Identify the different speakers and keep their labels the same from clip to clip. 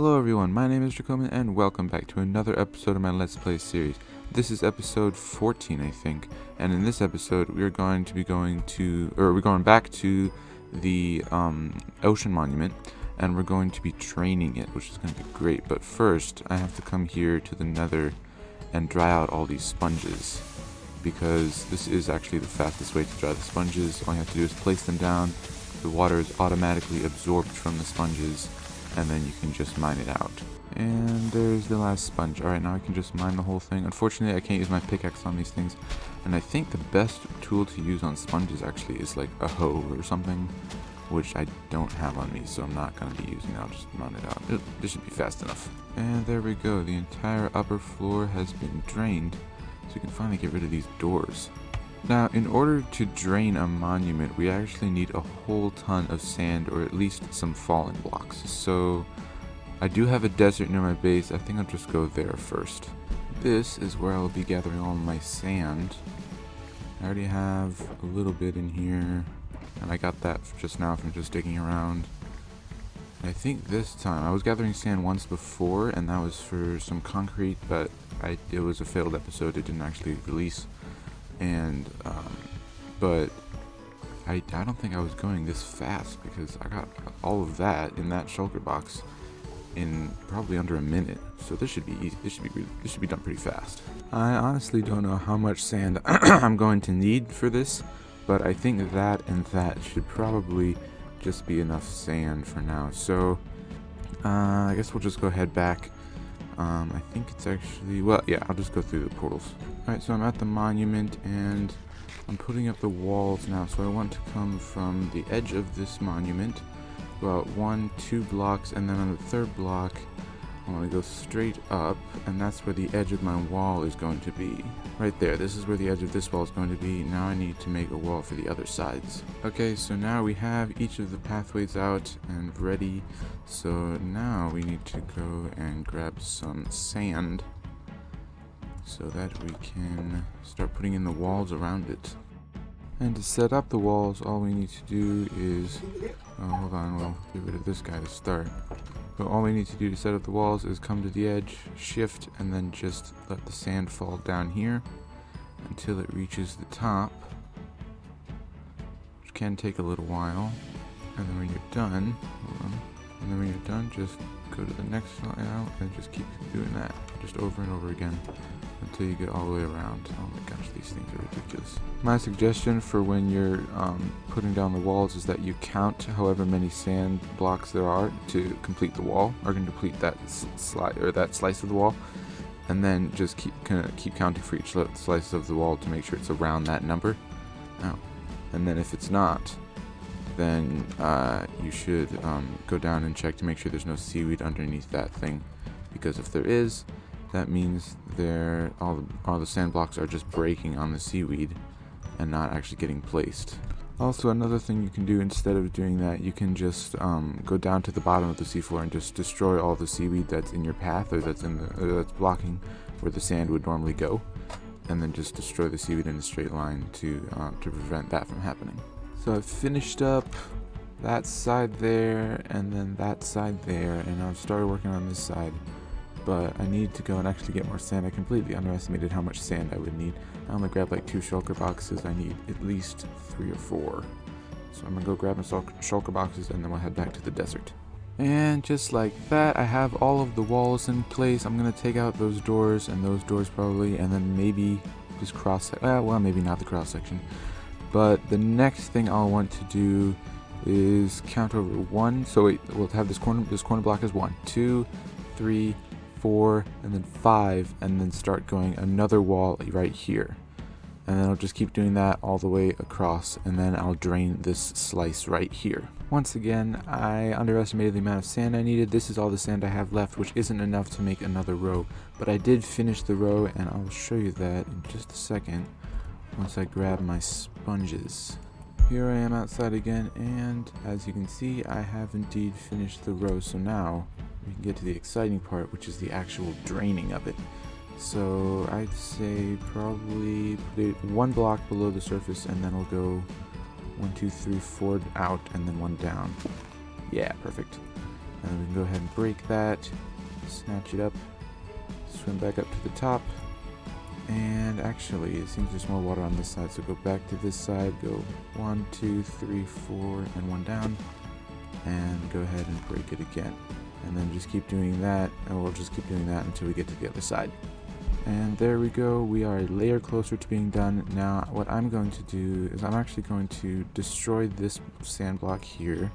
Speaker 1: Hello everyone, my name is Dracoman and welcome back to another episode of my Let's Play series. This is episode 14 I think, and in this episode we're going back to the Ocean Monument, and we're going to be training it, which is going to be great. But first I have to come here to the Nether and dry out all these sponges, because this is actually the fastest way to dry the sponges. All you have to do is place them down, the water is automatically absorbed from the sponges, and then you can just mine it out. And there's the last sponge. Alright, now I can just mine the whole thing. Unfortunately, I can't use my pickaxe on these things, and I think the best tool to use on sponges actually is like a hoe or something, which I don't have on me, so I'm not going to be using it. I'll just mine it out. This should be fast enough. And there we go. The entire upper floor has been drained, so we can finally get rid of these doors. Now, in order to drain a monument, we actually need a whole ton of sand, or at least some fallen blocks. So, I do have a desert near my base. I think I'll just go there first. This is where I'll be gathering all my sand. I already have a little bit in here, and I got that just now from just digging around. I think this time, I was gathering sand once before, and that was for some concrete, but it was a failed episode. It didn't actually release. And but I don't think I was going this fast, because I got all of that in that shulker box in probably under a minute. So this should be easy. This should be done pretty fast. I honestly don't know how much sand I'm going to need for this, but I think that and that should probably just be enough sand for now. So I guess we'll just go head back. I think it's actually, well, yeah, I'll just go through the portals. Alright, so I'm at the monument, and I'm putting up the walls now. So I want to come from the edge of this monument, about 1-2 blocks, and then on the third block, I want to go straight up, and that's where the edge of my wall is going to be. Right there, this is where the edge of this wall is going to be. Now I need to make a wall for the other sides. Okay, so now we have each of the pathways out and ready. So now we need to go and grab some sand so that we can start putting in the walls around it. And to set up the walls, all we need to do is, hold on, we'll get rid of this guy to start. But all we need to do to set up the walls is come to the edge, shift, and then just let the sand fall down here until it reaches the top, which can take a little while. And then when you're done, just go to the next line out and just keep doing that, just over and over again until you get all the way around. Oh my gosh, these things are ridiculous. My suggestion for when you're putting down the walls is that you count however many sand blocks there are to complete the wall, or can complete that slice of the wall, and then just keep counting for each slice of the wall to make sure it's around that number. And then if it's not, then you should go down and check to make sure there's no seaweed underneath that thing, because if there is, that means all the sand blocks are just breaking on the seaweed and not actually getting placed. Also, another thing you can do instead of doing that, you can just go down to the bottom of the seafloor and just destroy all the seaweed that's in your path, or that's blocking where the sand would normally go, and then just destroy the seaweed in a straight line to prevent that from happening. So I've finished up that side there, and then that side there, and I've started working on this side. But I need to go and actually get more sand. I completely underestimated how much sand I would need. I'm gonna grab like 2 shulker boxes. I need at least 3 or 4. So I'm gonna go grab some shulker boxes, and then we'll head back to the desert. And just like that, I have all of the walls in place. I'm gonna take out those doors and those doors probably, and then maybe just well, maybe not the cross section. But the next thing I'll want to do is count over 1. So we'll have this corner block as 1, 2, 3, 4, and then 5, and then start going another wall right here. And then I'll just keep doing that all the way across, and then I'll drain this slice right here. Once again, I underestimated the amount of sand I needed. This is all the sand I have left, which isn't enough to make another row. But I did finish the row, and I'll show you that in just a second once I grab my sponges. Here I am outside again, and as you can see, I have indeed finished the row. So now we can get to the exciting part, which is the actual draining of it. So I'd say probably put it 1 block below the surface, and then we'll go 1, 2, 3, 4 out, and then 1 down. Yeah, perfect. And we can go ahead and break that, snatch it up, swim back up to the top. And actually, it seems there's more water on this side, so go back to this side, go 1, 2, 3, 4, and 1 down, and go ahead and break it again. And then just keep doing that, and we'll just keep doing that until we get to the other side. And there we go, we are a layer closer to being done. Now, what I'm going to do is I'm actually going to destroy this sand block here,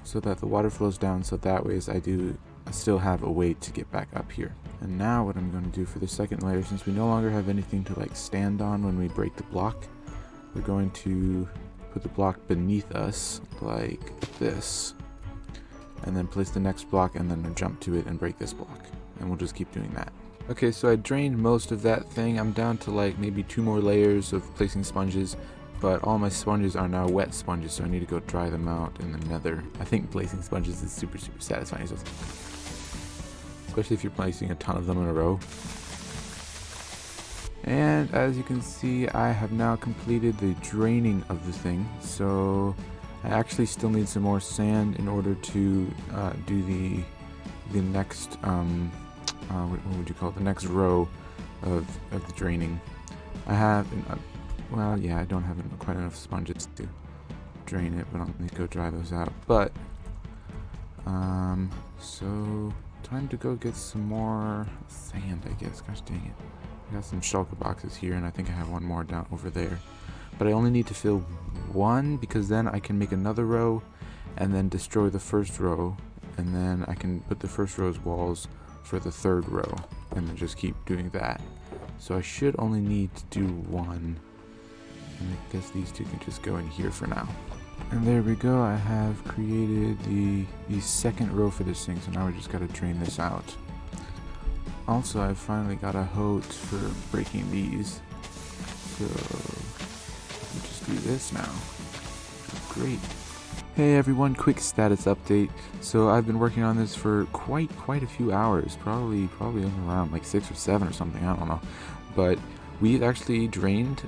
Speaker 1: so that the water flows down, so that way as I still have a way to get back up here. And now what I'm going to do for the second layer, since we no longer have anything to like stand on when we break the block, we're going to put the block beneath us like this, and then place the next block and then jump to it and break this block, and we'll just keep doing that. Okay, so I drained most of that thing. I'm down to like maybe 2 more layers of placing sponges, but all my sponges are now wet sponges, so I need to go dry them out in the nether. I think placing sponges is super satisfying, especially if you're placing a ton of them in a row. And as you can see, I have now completed the draining of the thing, so I actually still need some more sand in order to do the next what would you call it, the next row of the draining. I have well, yeah, I don't have quite enough sponges to drain it, but I'll need to go dry those out. But so time to go get some more sand, I guess. Gosh dang it. I got some shulker boxes here, and I think I have one more down over there. But I only need to fill 1, because then I can make another row and then destroy the first row, and then I can put the first row's walls for the third row, and then just keep doing that. So I should only need to do 1, and I guess these 2 can just go in here for now. And there we go, I have created the second row for this thing, so now we just gotta drain this out. Also, I finally got a hose for breaking these, so we just do this now. Great. Hey everyone, quick status update. So I've been working on this for quite a few hours, probably around like 6 or 7 or something, I don't know. But we've actually drained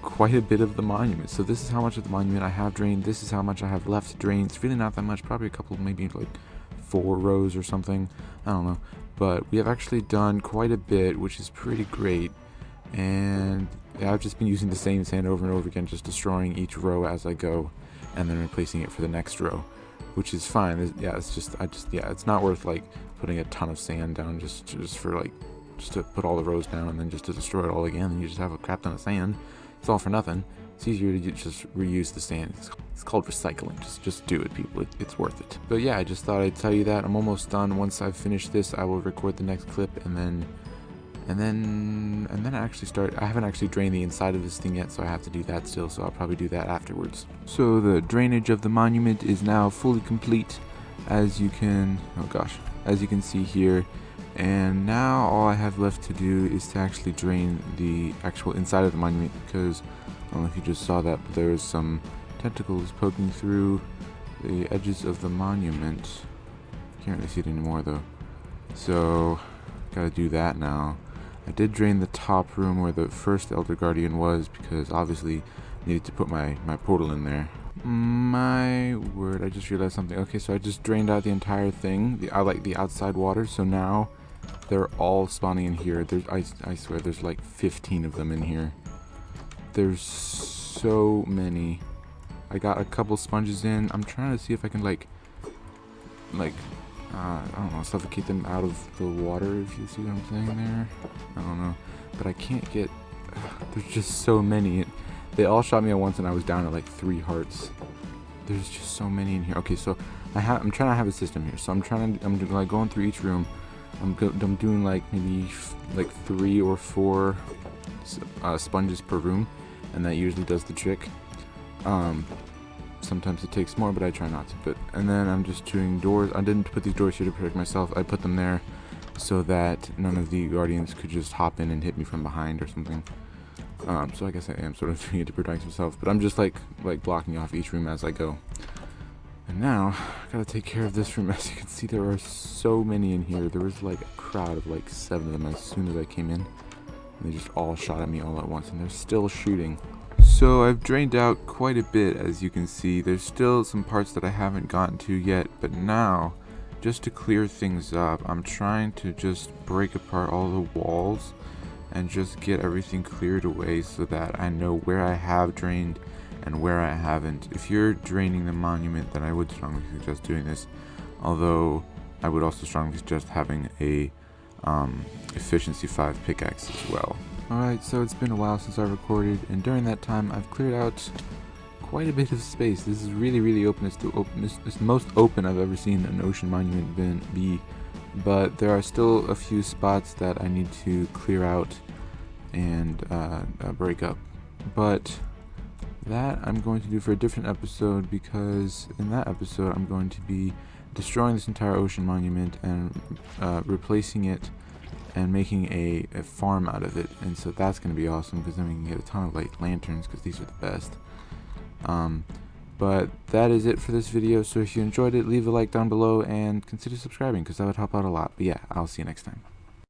Speaker 1: quite a bit of the monument. So this is how much of the monument I have drained. This is how much I have left to drain. It's really not that much, probably a couple, maybe like 4 rows or something, I don't know. But we have actually done quite a bit, which is pretty great. And I've just been using the same sand over and over again, just destroying each row as I go, and then replacing it for the next row, which is fine. It's not worth like putting a ton of sand down just to put all the rows down and then just to destroy it all again, and you just have a crap ton of sand. It's all for nothing. It's easier to just reuse the sand. It's called recycling. Just do it, people. It's worth it. But yeah, I just thought I'd tell you that. I'm almost done. Once I've finished this, I will record the next clip, and then I actually start. I haven't actually drained the inside of this thing yet, so I have to do that still, so I'll probably do that afterwards. So the drainage of the monument is now fully complete, as you can see here. And now all I have left to do is to actually drain the actual inside of the monument, because I don't know if you just saw that, but there's some tentacles poking through the edges of the monument. Can't really see it anymore though, so gotta do that now. I did drain the top room where the first Elder Guardian was, because obviously needed to put my portal in there. My word, I just realized something. Okay, so I just drained out the entire thing, the outside water, so now they're all spawning in here. I swear there's like 15 of them in here. There's so many. I got a couple sponges in. I'm trying to see if I can I don't know, suffocate them out of the water, if you see what I'm saying there. I don't know, but I can't get, there's just so many. They all shot me at once and I was down at like 3 hearts. There's just so many in here. Okay, so I'm trying to have a system here. So I'm like going through each room. I'm doing like maybe like 3 or 4 sponges per room, and that usually does the trick. Sometimes it takes more, but I try not to. And then I'm just doing doors. I didn't put these doors here to protect myself. I put them there so that none of the guardians could just hop in and hit me from behind or something. So I guess I am sort of doing it to protect myself, but I'm just like blocking off each room as I go. And now I gotta take care of this room. As you can see, there are so many in here. There was like a crowd of like 7 of them as soon as I came in, and they just all shot at me all at once, and they're still shooting. So I've drained out quite a bit, as you can see. There's still some parts that I haven't gotten to yet, but now just to clear things up, I'm trying to just break apart all the walls and just get everything cleared away so that I know where I have drained and where I haven't. If you're draining the monument, then I would strongly suggest doing this, although I would also strongly suggest having a efficiency 5 pickaxe as well. Alright, so it's been a while since I recorded, and during that time I've cleared out quite a bit of space. This is really open. It's the most open I've ever seen an ocean monument be, but there are still a few spots that I need to clear out and break up. But that I'm going to do for a different episode, because in that episode I'm going to be destroying this entire ocean monument and replacing it and making a farm out of it. And so that's going to be awesome, because then we can get a ton of light lanterns, because these are the best. But that is it for this video, so if you enjoyed it, leave a like down below and consider subscribing, because that would help out a lot. But yeah, I'll see you next time.